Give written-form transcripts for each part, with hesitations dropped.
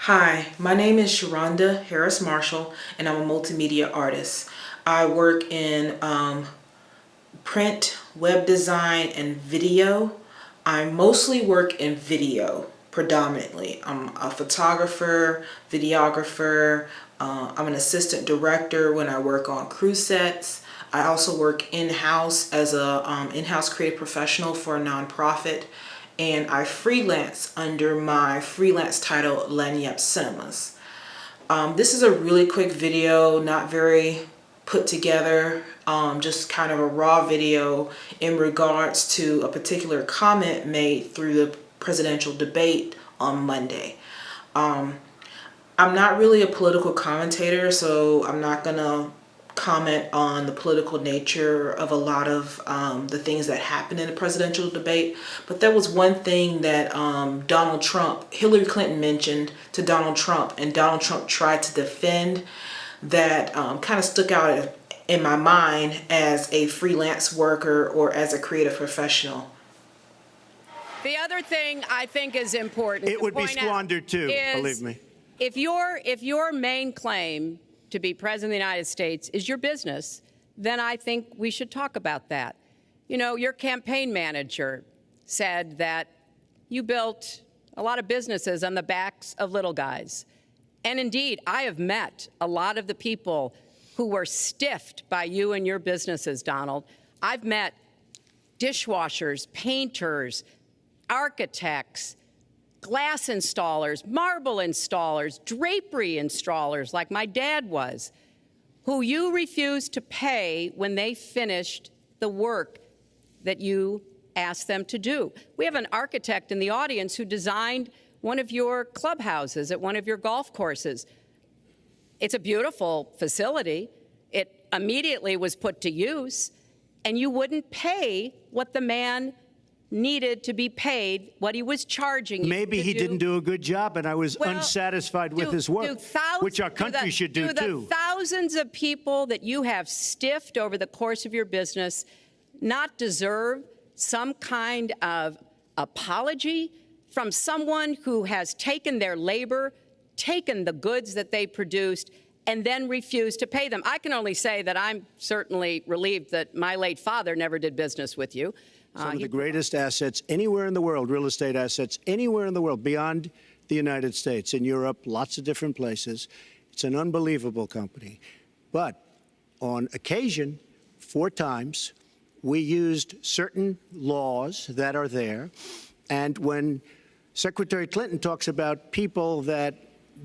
Hi, my name is Sharonda Harris Marshall, and I'm a multimedia artist. I work in print, web design, and video. I mostly work in video predominantly. I'm a photographer, videographer. I'm an assistant director when I work on crew sets. I also work in-house as a in-house creative professional for a nonprofit, and I freelance under my freelance title Lanyap Cinemas. This is a really quick video, not very put together, just kind of a raw video in regards to a particular comment made through the presidential debate on Monday. I'm not really a political commentator, so I'm not gonna comment on the political nature of a lot of the things that happened in the presidential debate. But there was one thing that Hillary Clinton mentioned to Donald Trump, and Donald Trump tried to defend, that kind of stuck out in my mind as a freelance worker or as a creative professional. The other thing I think is important. It would be squandered too, believe me. If your main claim to be president of the United States is your business, then I think we should talk about that. You know, your campaign manager said that you built a lot of businesses on the backs of little guys. And indeed, I have met a lot of the people who were stiffed by you and your businesses, Donald. I've met dishwashers, painters, architects, glass installers, marble installers, drapery installers, like my dad was, who you refused to pay when they finished the work that you asked them to do. We have an architect in the audience who designed one of your clubhouses at one of your golf courses. It's a beautiful facility. It immediately was put to use, and you wouldn't pay what the man needed to be paid, what he was charging you. Maybe he didn't do a good job, and I was unsatisfied with his work, which our country should do too. The thousands of people that you have stiffed over the course of your business not deserve some kind of apology from someone who has taken their labor, taken the goods that they produced, and then refused to pay them? I can only say that I'm certainly relieved that my late father never did business with you. Some of the greatest assets anywhere in the world, real estate assets anywhere in the world, beyond the United States, in Europe, lots of different places. It's an unbelievable company. But on occasion, 4 times, we used certain laws that are there. And when Secretary Clinton talks about people that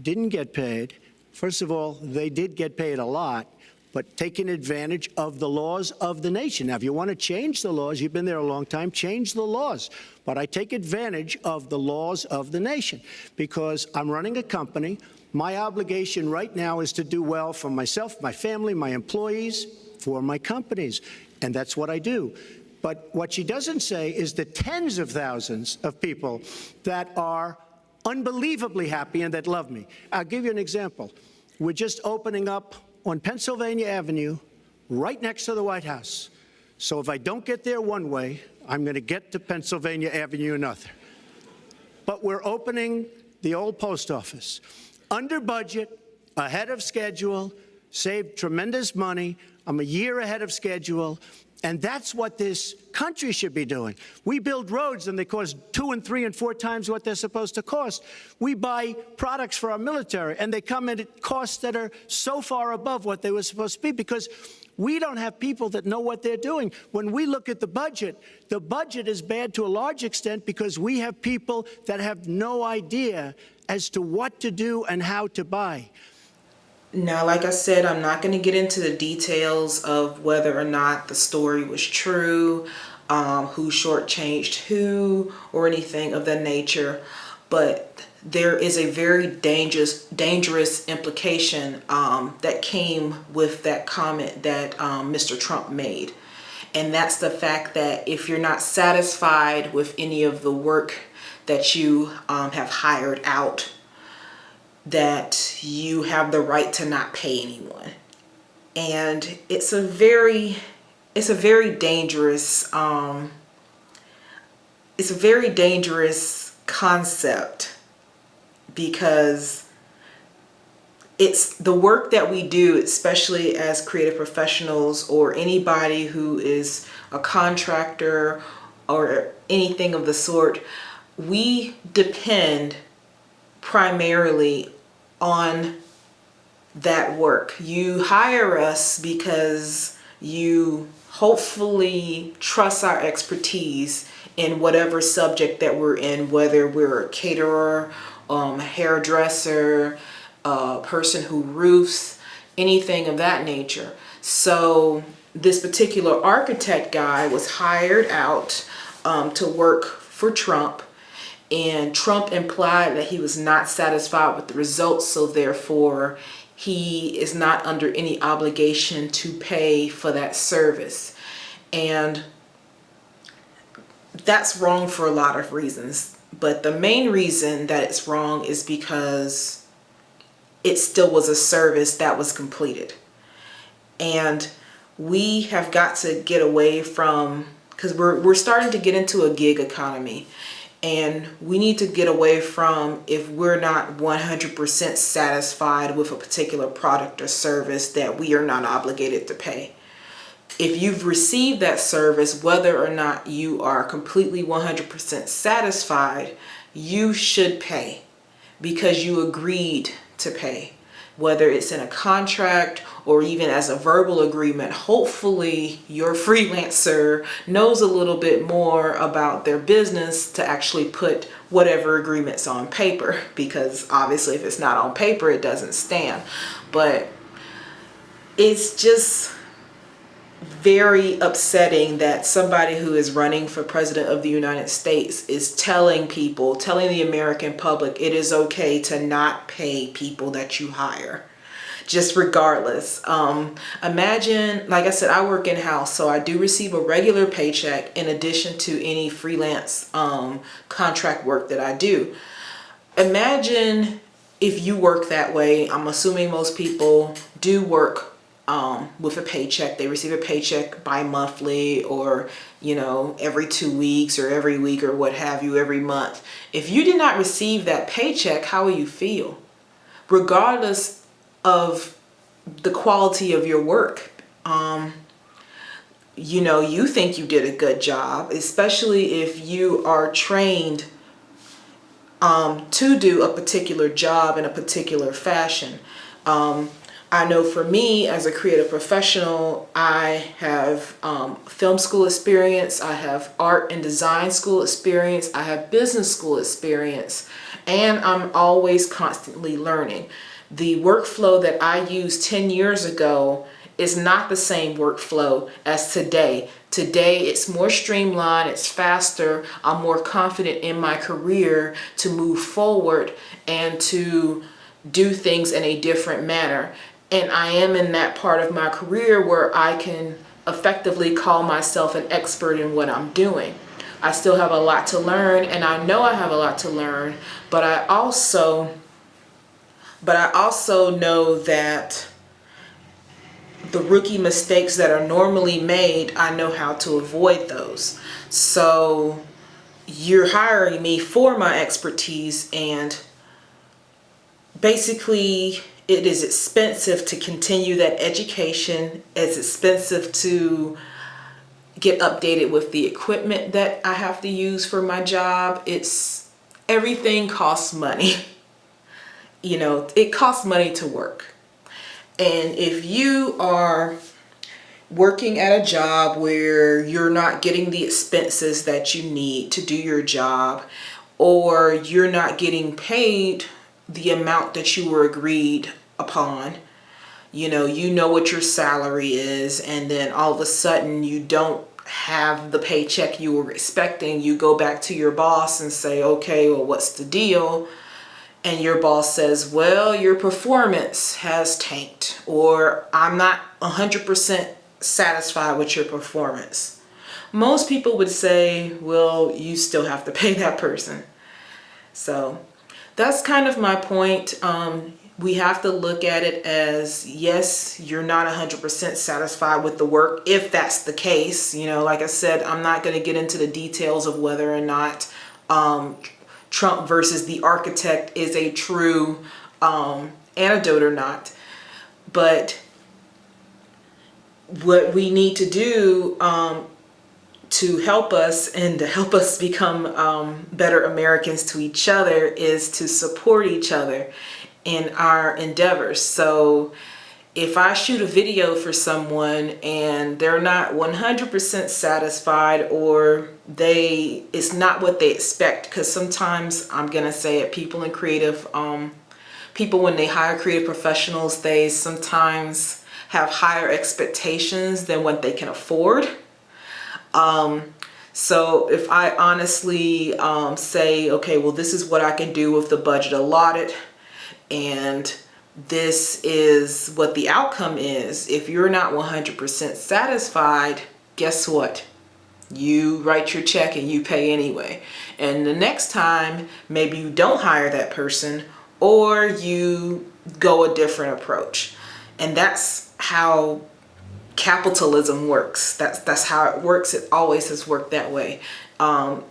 didn't get paid, first of all, they did get paid a lot, but taking advantage of the laws of the nation. Now, if you want to change the laws, you've been there a long time, change the laws. But I take advantage of the laws of the nation because I'm running a company. My obligation right now is to do well for myself, my family, my employees, for my companies. And that's what I do. But what she doesn't say is the tens of thousands of people that are unbelievably happy and that love me. I'll give you an example. We're just opening up on Pennsylvania Avenue, right next to the White House. So if I don't get there one way, I'm going to get to Pennsylvania Avenue another. But we're opening the old post office. Under budget, ahead of schedule, saved tremendous money. I'm a year ahead of schedule. And that's what this country should be doing. We build roads and they cost 2 and 3 and 4 times what they're supposed to cost. We buy products for our military and they come in at costs that are so far above what they were supposed to be because we don't have people that know what they're doing. When we look at the budget is bad to a large extent because we have people that have no idea as to what to do and how to buy. Now, like I said, I'm not going to get into the details of whether or not the story was true, who shortchanged who, or anything of that nature. But there is a very dangerous implication that came with that comment that Mr. Trump made. And that's the fact that if you're not satisfied with any of the work that you have hired out, that you have the right to not pay anyone. And it's a very dangerous concept because it's the work that we do, especially as creative professionals or anybody who is a contractor or anything of the sort. We depend primarily on that work. You hire us because you hopefully trust our expertise in whatever subject that we're in, whether we're a caterer, a hairdresser, a person who roofs, anything of that nature. So this particular architect guy was hired out to work for Trump, and Trump implied that he was not satisfied with the results, so therefore he is not under any obligation to pay for that service. And that's wrong for a lot of reasons. But the main reason that it's wrong is because it still was a service that was completed. And we have got to get away from, because we're starting to get into a gig economy. And we need to get away from, if we're not 100% satisfied with a particular product or service, that we are not obligated to pay. If you've received that service, whether or not you are completely 100% satisfied, you should pay because you agreed to pay. Whether it's in a contract or even as a verbal agreement, hopefully your freelancer knows a little bit more about their business to actually put whatever agreements on paper, because obviously if it's not on paper, it doesn't stand. But it's just very upsetting that somebody who is running for president of the United States is telling the American public, it is okay to not pay people that you hire, just regardless. Imagine, like I said, I work in-house, so I do receive a regular paycheck in addition to any freelance contract work that I do. Imagine if you work that way. I'm assuming most people do work with a paycheck. They receive a paycheck bi-monthly, or every 2 weeks or every week or what have you, every month. If you did not receive that paycheck, how will you feel? Regardless of the quality of your work, you think you did a good job, especially if you are trained to do a particular job in a particular fashion. I know for me as a creative professional, I have film school experience, I have art and design school experience, I have business school experience, and I'm always constantly learning. The workflow that I used 10 years ago is not the same workflow as today. Today it's more streamlined, it's faster, I'm more confident in my career to move forward and to do things in a different manner. And I am in that part of my career where I can effectively call myself an expert in what I'm doing. I still have a lot to learn, and I know I have a lot to learn, but I also know that the rookie mistakes that are normally made, I know how to avoid those. So you're hiring me for my expertise, and basically it is expensive to continue that education. It's expensive to get updated with the equipment that I have to use for my job. Everything costs money. It costs money to work. And if you are working at a job where you're not getting the expenses that you need to do your job, or you're not getting paid the amount that you were agreed upon, you know what your salary is, and then all of a sudden you don't have the paycheck you were expecting, you go back to your boss and say, okay, well, what's the deal? And your boss says, well, your performance has tanked, or I'm not 100% satisfied with your performance. Most people would say, well, you still have to pay that person. So that's kind of my point. We have to look at it as, yes, you're not 100% satisfied with the work, if that's the case. Like I said, I'm not going to get into the details of whether or not Trump versus the architect is a true antidote or not, but what we need to do to help us and to help us become better Americans to each other is to support each other in our endeavors. So if I shoot a video for someone and they're not 100% satisfied, or it's not what they expect, because sometimes, I'm gonna say it, people in creative, people when they hire creative professionals, they sometimes have higher expectations than what they can afford. So if I honestly say, okay, well, this is what I can do with the budget allotted, and this is what the outcome is. If you're not 100% satisfied, guess what? You write your check and you pay anyway. And the next time, maybe you don't hire that person, or you go a different approach. And that's how capitalism works. That's how it works. It always has worked that way.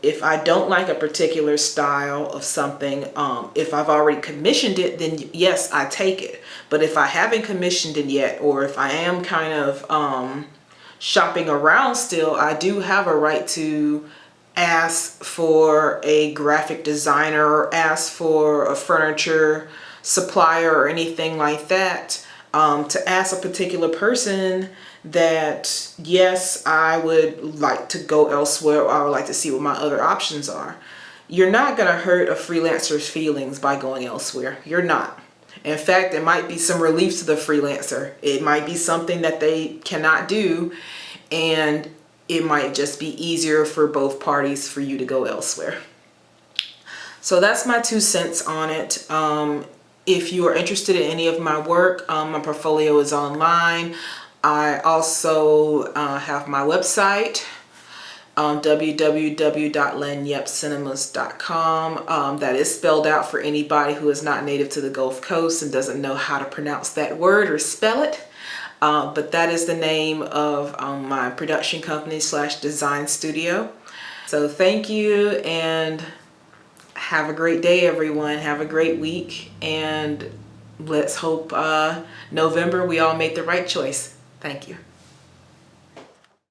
If I don't like a particular style of something, if I've already commissioned it, then yes, I take it. But if I haven't commissioned it yet, or if I am kind of shopping around still, I do have a right to ask for a graphic designer, or ask for a furniture supplier or anything like that, to ask a particular person that, yes, I would like to go elsewhere, or I would like to see what my other options are. You're not going to hurt a freelancer's feelings by going elsewhere. You're not. In fact, it might be some relief to the freelancer. It might be something that they cannot do, and it might just be easier for both parties for you to go elsewhere. So that's my 2 cents on it. If you are interested in any of my work, my portfolio is online. I also have my website, www.lagnieppecinema's.com. That is spelled out for anybody who is not native to the Gulf Coast and doesn't know how to pronounce that word or spell it. But that is the name of my production company / design studio. So thank you, and have a great day, everyone. Have a great week, and let's hope November we all make the right choice. Thank you.